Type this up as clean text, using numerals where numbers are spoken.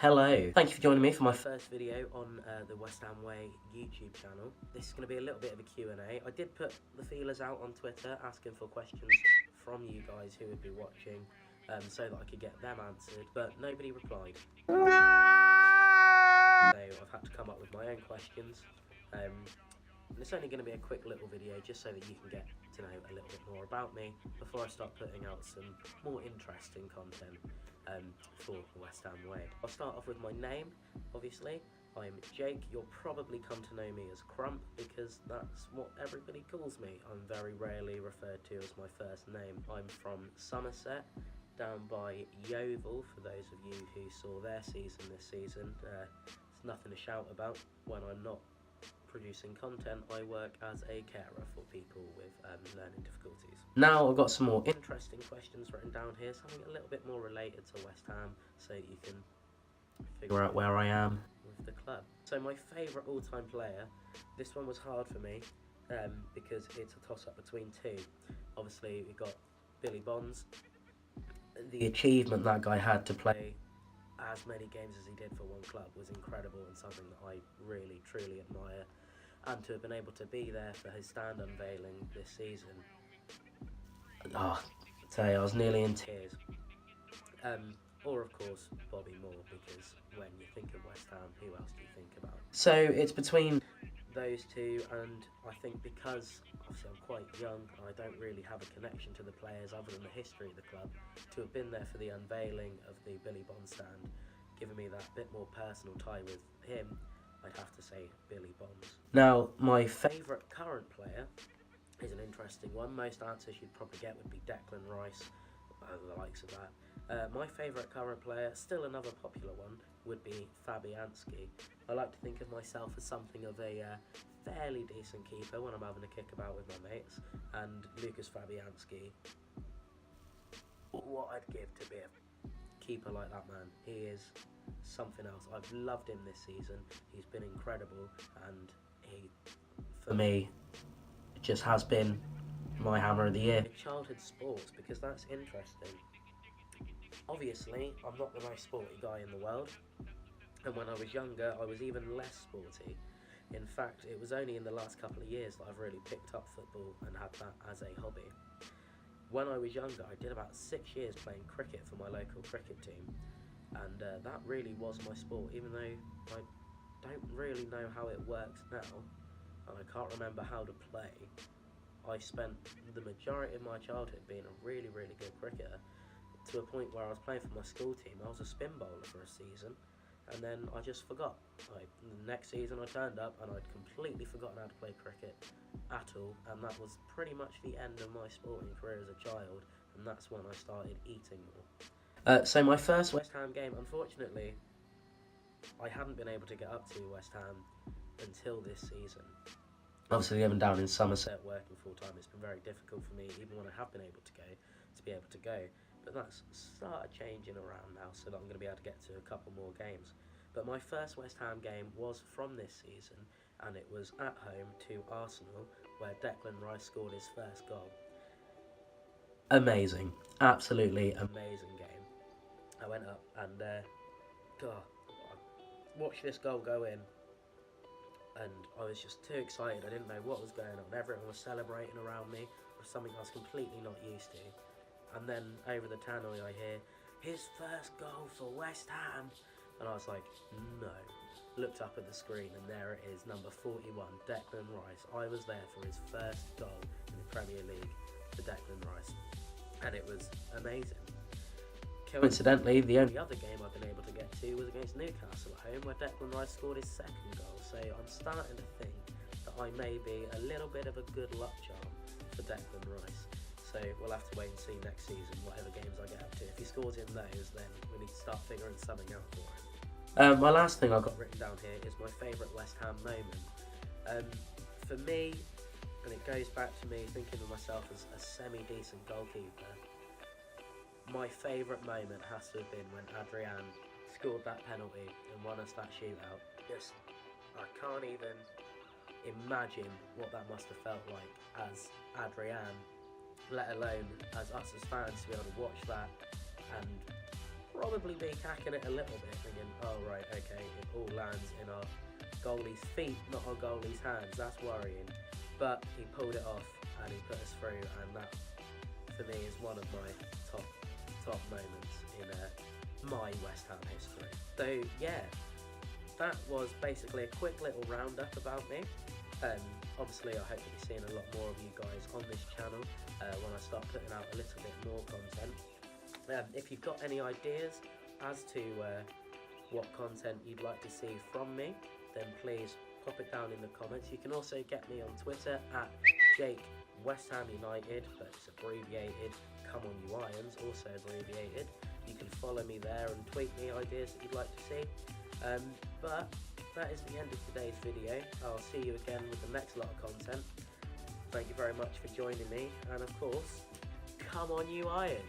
Hello, thank you for joining me for my first video on the West Ham Way YouTube channel. This is going to be a little bit of a Q&A. I did put the feelers out on Twitter asking for questions from you guys who would be watching so that I could get them answered, but nobody replied. So I've had to come up with my own questions. It's only going to be a quick little video just so that you can get to know a little bit more about me before I start putting out some more interesting content for the West Ham Way. I'll start off with my name, obviously. I'm Jake. You'll probably come to know me as Crump because that's what everybody calls me. I'm very rarely referred to as my first name. I'm from Somerset, down by Yeovil, for those of you who saw their season this season. It's nothing to shout about when I'm not producing content. I work as a carer for people with learning difficulties. Now I've got some more interesting questions written down here, something a little bit more related to West Ham, so you can figure out where I am with the club. So my favourite all-time player, this one was hard for me because it's a toss-up between two. Obviously we got Billy Bonds. The achievement that guy had to play as many games as he did for one club was incredible and something that I really truly admire, and to have been able to be there for his stand unveiling this season, I tell you, I was nearly in tears. Or of course Bobby Moore, because when you think of West Ham, who else do you think about? So it's between those two, and I think because obviously I'm quite young, I don't really have a connection to the players other than the history of the club. To have been there for the unveiling of the Billy Bonds stand, giving me that bit more personal tie with him, I'd have to say Billy Bonds. Now, my favourite current player is an interesting one. Most answers you'd probably get would be Declan Rice, the likes of that. My favourite current player, still another popular one, would be Fabianski. I like to think of myself as something of a fairly decent keeper when I'm having a kickabout with my mates, and Lucas Fabianski, what I'd give to be a keeper like that man. He is something else. I've loved him this season. He's been incredible, and he, for me, just has been my hammer of the year. Childhood sports, because that's interesting. Obviously, I'm not the most sporty guy in the world, and when I was younger, I was even less sporty. In fact, it was only in the last couple of years that I've really picked up football and had that as a hobby. When I was younger, I did about 6 years playing cricket for my local cricket team, and that really was my sport, even though I don't really know how it works now, and I can't remember how to play. I spent the majority of my childhood being a really, really good cricketer, to a point where I was playing for my school team. I was a spin bowler for a season, and then I just forgot. The next season I turned up and I'd completely forgotten how to play cricket at all, and that was pretty much the end of my sporting career as a child, and that's when I started eating more. So my first West Ham game, unfortunately, I hadn't been able to get up to West Ham until this season. Obviously living down in Somerset, working full time, it's been very difficult for me, even when I have been able to go, to be able to go. But that's started changing around now, so that I'm going to be able to get to a couple more games. But my first West Ham game was from this season, and it was at home to Arsenal, where Declan Rice scored his first goal. Amazing, absolutely amazing game. I went up and I watched this goal go in, and I was just too excited. I didn't know what was going on. Everyone was celebrating around me, for something I was completely not used to. And then over the tannoy I hear, his first goal for West Ham. And I was like, no. Looked up at the screen and there it is, number 41, Declan Rice. I was there for his first goal in the Premier League for Declan Rice. And it was amazing. Coincidentally, the only other game I've been able to get to was against Newcastle at home, where Declan Rice scored his second goal. So I'm starting to think that I may be a little bit of a good luck charm for Declan Rice. So we'll have to wait and see next season, whatever games I get up to. If he scores in those, then we need to start figuring something out for him. My last thing I've got written down here is my favourite West Ham moment. For me, and it goes back to me thinking of myself as a semi-decent goalkeeper, my favourite moment has to have been when Adrian scored that penalty and won us that shootout. Just, I can't even imagine what that must have felt like as Adrian, let alone as us as fans, to be able to watch that and probably be cacking it a little bit, thinking, oh right, okay, it all lands in our goalie's feet, not our goalie's hands. That's worrying. But he pulled it off and he put us through, and that for me is one of my top moments in my West Ham history. So yeah, that was basically a quick little roundup about me. Obviously I hope to be seeing a lot more of you guys on this channel when I start putting out a little bit more content. If you've got any ideas as to what content you'd like to see from me, then please pop it down in the comments. You can also get me on Twitter at Jake West Ham United, but it's abbreviated. Come on you Irons, also abbreviated. You can follow me there and tweet me ideas that you'd like to see. But that is the end of today's video. I'll see you again with the next lot of content. Thank you very much for joining me, and of course, come on you Irons.